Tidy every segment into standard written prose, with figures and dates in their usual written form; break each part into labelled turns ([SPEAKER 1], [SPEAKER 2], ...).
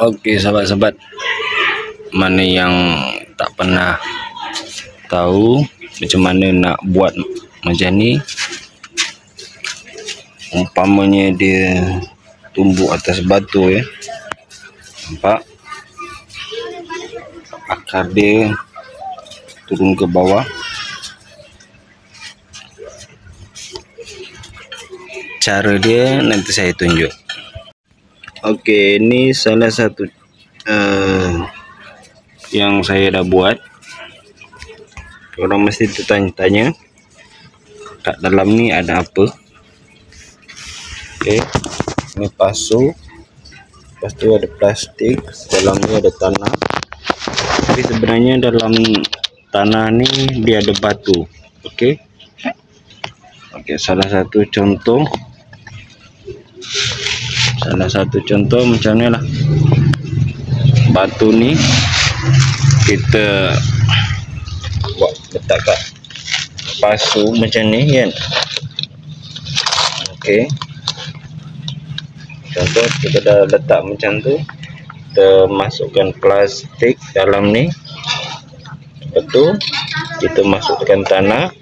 [SPEAKER 1] Oke sahabat-sahabat, mana yang tak pernah tahu macam mana nak buat macam ni, umpamanya dia tumbuh atas batu ya, nampak akar dia turun ke bawah. Cara dia nanti saya tunjuk. Okey, ini salah satu yang saya dah buat. Orang mesti tertanya-tanya kat dalam ni ada apa. Okey, ini pasu, lepas tu ada plastik, dalam ni ada tanah. Tapi sebenarnya dalam tanah ni dia ada batu. Okey, salah satu contoh macam ni lah. Batu ni kita buat letak kat pasu macam ni kan. Okey, contoh kita dah letak macam tu, kita masukkan plastik dalam ni, lepas tu kita masukkan tanah,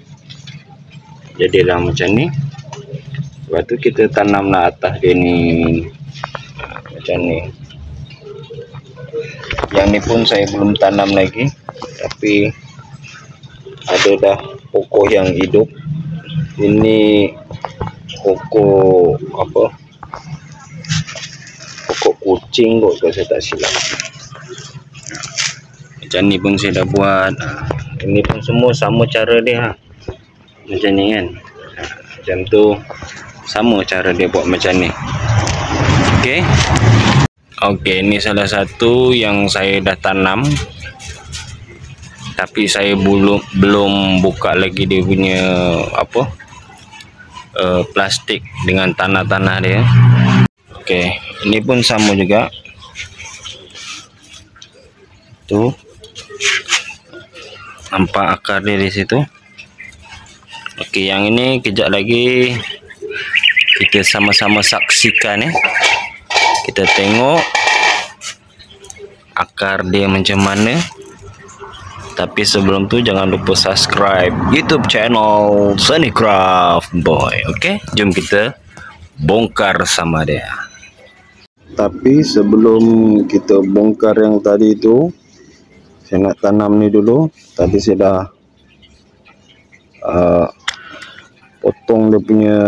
[SPEAKER 1] jadilah macam ni. Lepas tu kita tanamlah atas dia ni macam ni. Yang ni pun saya belum tanam lagi, tapi ada dah pokok yang hidup. Ini pokok apa, pokok kucing kot kalau saya tak silap. Macam ni pun saya dah buat. Ini pun semua sama cara dia macam ni kan. Macam tu sama cara dia buat macam ni. Okey. Okey, ini salah satu yang saya dah tanam, tapi saya belum buka lagi dia punya apa, plastik dengan tanah-tanah dia. Okey, ini pun sama juga. Tu nampak akar dia di situ. Okey, yang ini kejap lagi kita sama-sama saksikan ya. Kita tengok akar dia macam mana. Tapi sebelum tu jangan lupa subscribe YouTube channel Sunnycraft Boy. Okey, jom kita bongkar sama dia. Tapi sebelum kita bongkar yang tadi tu, saya nak tanam ni dulu. Tadi saya dah potong dia punya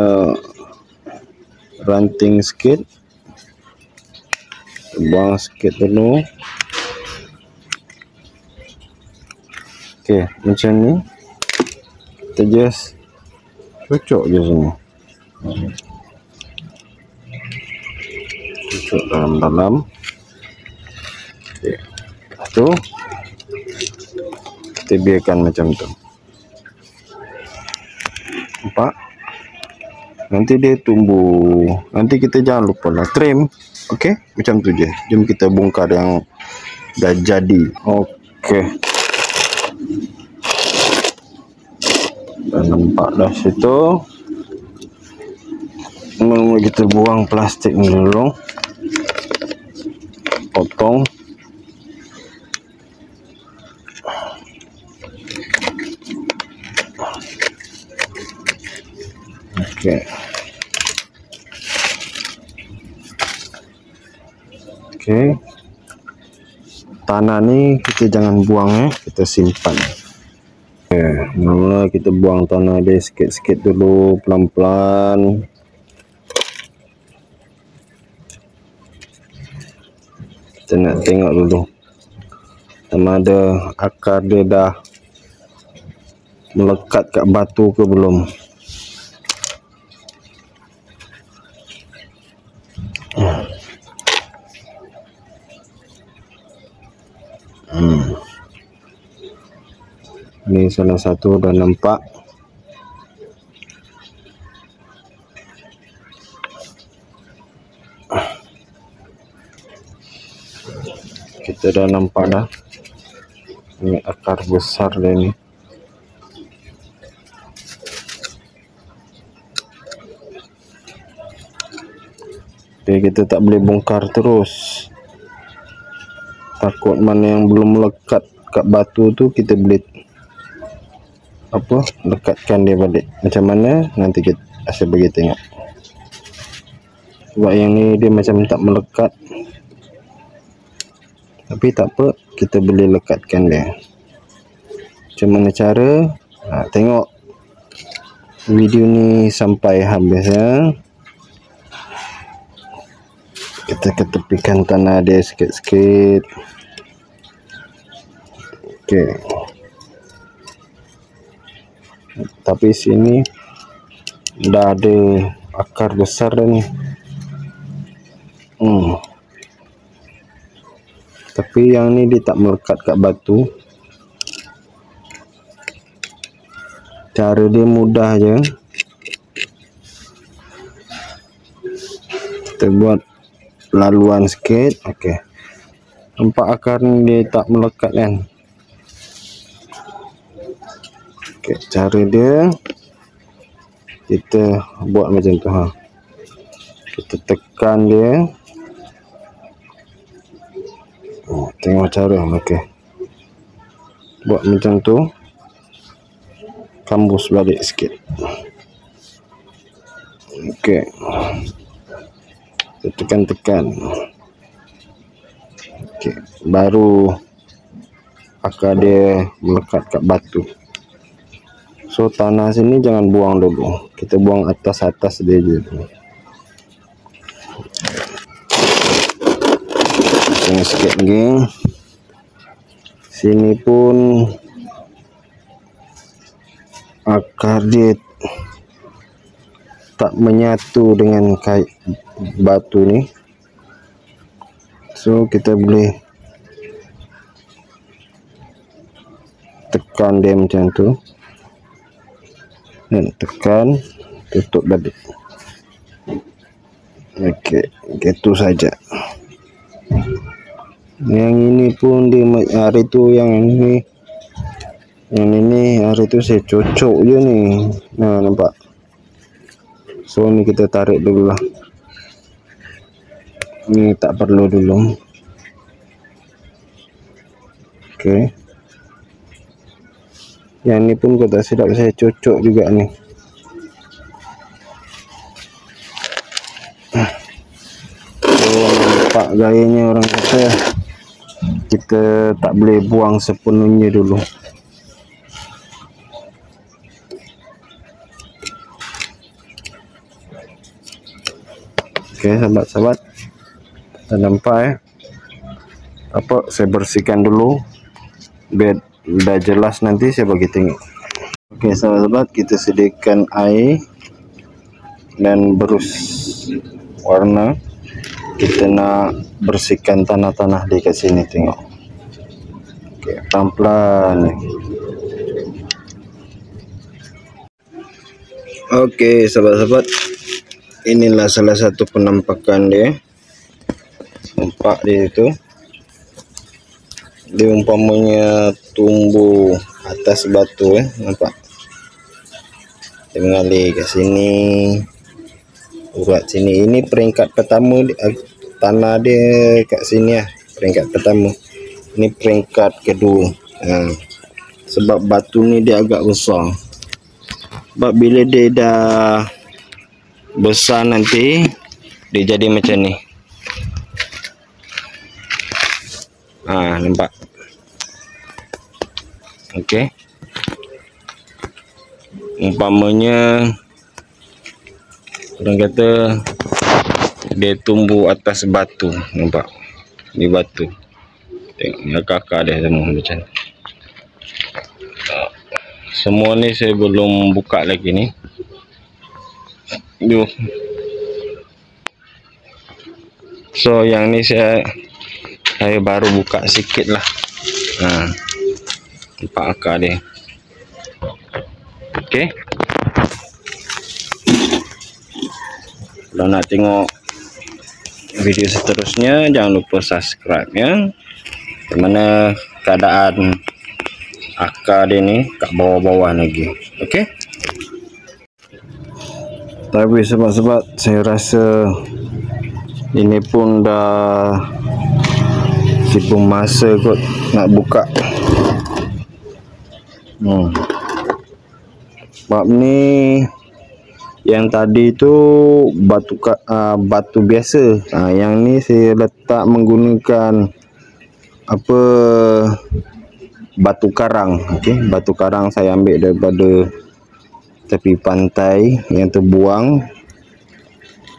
[SPEAKER 1] ranting sikit, buang sikit dulu. Okey, macam ni kita just cucuk je semua, cucuk dalam-dalam. Okey, tu kita biarkan macam tu. Nampak? Nanti dia tumbuh. Nanti kita jangan lupa lah trim. Okey, macam tu je. Jom kita bongkar yang dah jadi. Okey, dah nampak dah situ. Mula-mula kita buang plastik ni dulu, potong. Okey. Okey. Tanah ni kita jangan buang kita simpan. Okey, mula kita buang tanah dia sikit-sikit dulu, pelan-pelan. Kita nak tengok dulu sama ada akar dia dah melekat kat batu ke belum. Ini salah satu dah nampak. Kita dah nampak dah. Ini akar besar dia ni. Jadi kita tak boleh bongkar terus.
[SPEAKER 2] takut mana yang belum melekat kat batu tu, kita boleh lekatkan dia balik. Macam mana nanti saya bagi tengok. Sebab yang ni dia macam tak melekat, tapi tak apa, kita boleh lekatkan dia. Macam mana cara? Tengok video ni sampai habis ya. Kita ketepikan tanah dia sikit-sikit. Okey. Tapi sini dah ada akar besar dah ni. Tapi yang ni dia tak melekat kat batu. Cara dia mudah je. Kita buat laluan sikit. Okey. Nampak akar ni dia tak melekat kan? Okey, cara dia kita buat macam tu Kita tekan dia. Tengok cara. Okey. Buat macam tu. Kambus balik sikit. Okey. Tekan-tekan. Okey, baru akar dia melekat kat batu. So tanah sini jangan buang dulu. Kita buang atas-atas dia je. Tengok sikit geng. Sini pun akar dia tak menyatu dengan kait batu ni. So kita boleh tekan dia macam tu. Dan tekan, tutup balik. Okey, gitu saja. Yang ini pun dia hari tu yang ini hari tu saya cocok je ni. Nampak. So ni kita tarik dulu lah. Ni tak perlu dulu. Okey. Yang ni pun kalau tak silap saya cocok juga ni. So nampak gayanya orang kata kita tak boleh buang sepenuhnya dulu. Okey sahabat-sahabat, dah nampak apa, saya bersihkan dulu biar dah jelas, nanti saya bagi tengok. Okey sahabat-sahabat, kita sediakan air dan berus warna. Kita nak bersihkan tanah-tanah di kat sini, tengok. Okey, pelan-pelan. Okey sahabat-sahabat, inilah salah satu penampakan dia. Nampak dia itu, dia umpamanya tumbuh atas batu nampak. Dia mengalir ke sini, urat sini. Ini peringkat pertama, tanah dia kat sini peringkat pertama. Ini peringkat kedua. Sebab batu ni dia agak besar. Sebab bila dia dah besar nanti dia jadi macam ni. Nampak. Okey. Umpamanya orang kata dia tumbuh atas batu, nampak. Ni batu. Tengok akar dia semua macam ni. Semua ni saya belum buka lagi ni. So yang ni saya baru buka sikit lah. Nampak akar dia. Okey. Kalau nak tengok video seterusnya, jangan lupa subscribe ya. Bagaimana keadaan akar dia ni kat bawah-bawah lagi. Okey. Tapi sebab saya rasa ini pun dah tipu masa kot nak buka. Sebab ni yang tadi tu batu biasa. Yang ni saya letak menggunakan apa, batu karang. Okey, batu karang saya ambil daripada tepi pantai yang terbuang.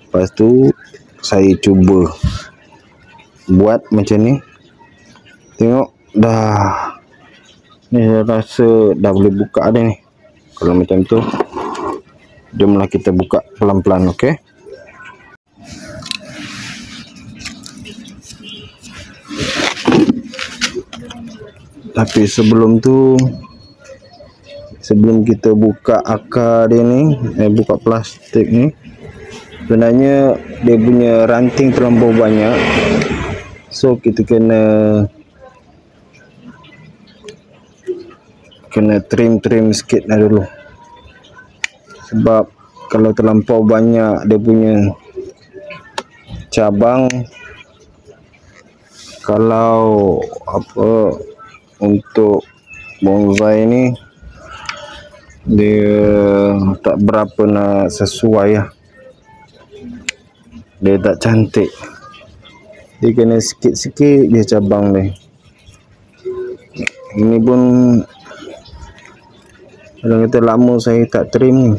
[SPEAKER 2] Lepas tu saya cuba buat macam ni. Tengok dah, ni saya rasa dah boleh buka dah ni. Kalau macam tu, jomlah kita buka pelan-pelan. Okey, tapi sebelum tu, sebelum kita buka akar dia ni, buka plastik ni, sebenarnya dia punya ranting terlampau banyak. So kita kena trim sikit dah dulu. Sebab kalau terlampau banyak dia punya cabang, kalau apa, untuk bonsai ni dia tak berapa nak sesuai lah. Dia tak cantik. Dia kena sikit-sikit dia cabang dia. Ini pun kalau kata lama saya tak trim ni,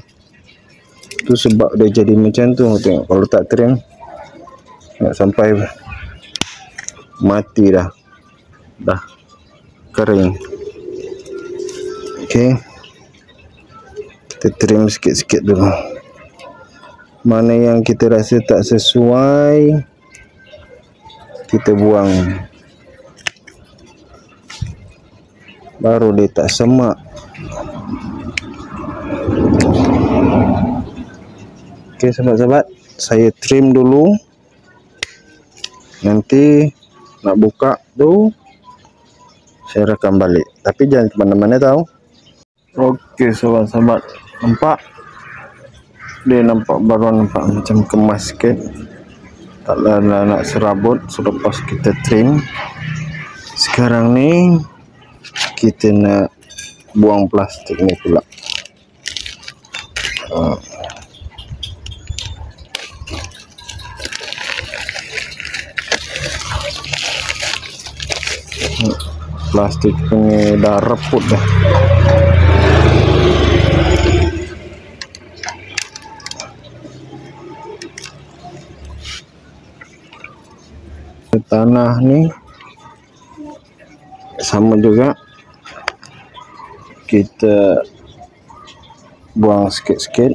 [SPEAKER 2] tu sebab dia jadi macam tu. Tengok, kalau tak trim nak sampai mati dah kering. Okey, kita trim sikit-sikit dulu. Mana yang kita rasa tak sesuai, kita buang, baru dia tak semak. Okey sahabat-sahabat, saya trim dulu. Nanti nak buka tu saya rakam balik, tapi jangan ke mana-mana tahu. Okey sahabat-sahabat, nampak dia, baru nampak macam kemas sikit, taklah nak serabut selepas kita trim. Sekarang ni kita nak buang plastik ni pula. Plastik ni dah reput dah. Tanah ni sama juga, kita buang sikit-sikit.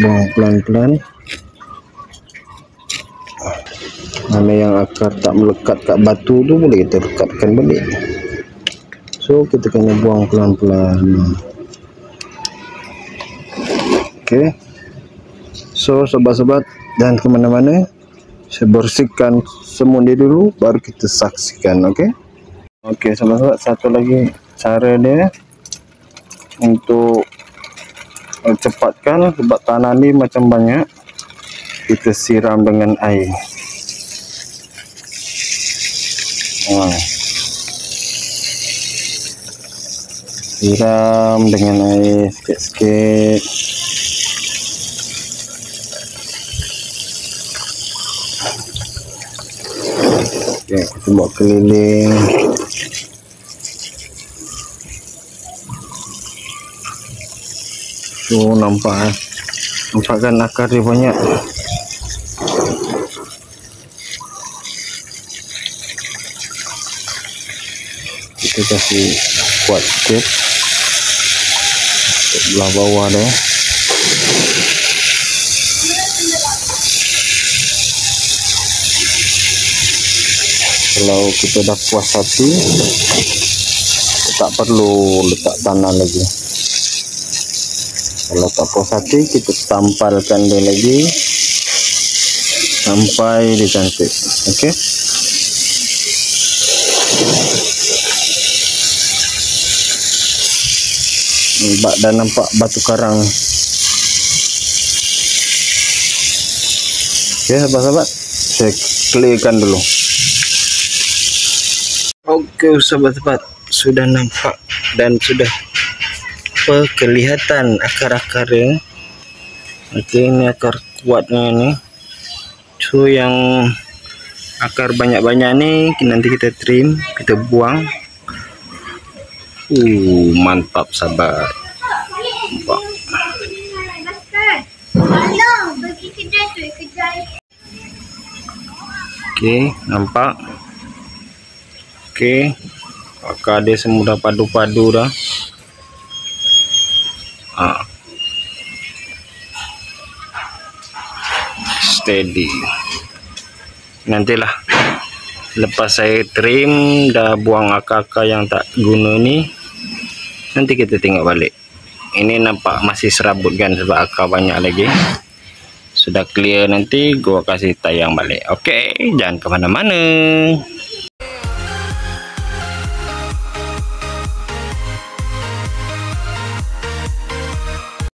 [SPEAKER 2] Buang pelan-pelan. Mana yang akar tak melekat kat batu tu boleh kita lekatkan balik. So kita kena buang pelan-pelan. Okey, so sobat-sobat jangan ke mana-mana. Saya bersihkan semua dia dulu, baru kita saksikan. Okey, okey sobat-sobat, satu lagi cara dia untuk cepatkan, sebab tanah ni macam banyak, kita siram dengan air. Siram dengan air sikit-sikit. Okay, kita buat keliling. So nampak kan akar dia banyak. Kita kasih kuat sikit belah bawah dia. Kalau kita dah puas hati, tak perlu letak tanah lagi. Kalau tak puas hati, kita tampalkan dia lagi sampai dia cantik. Okey, dah nampak batu karang. Oke sahabat-sahabat, saya clearkan dulu. Oke sahabat-sahabat, sudah nampak dan sudah kelihatan akar-akarnya. Oke, ini akar kuatnya ini. So yang akar banyak-banyak nih nanti kita trim, kita buang. Mantap sahabat. Nampak. Oke, nampak. Oke, akar dia semua udah padu-padu dah. Steady. Nantilah lepas saya trim dah buang akar-akar yang tak guna ni, nanti kita tengok balik. Ini nampak masih serabut kan sebab akar banyak lagi. Sudah clear nanti gua kasih tayang balik. Oke, jangan kemana-mana.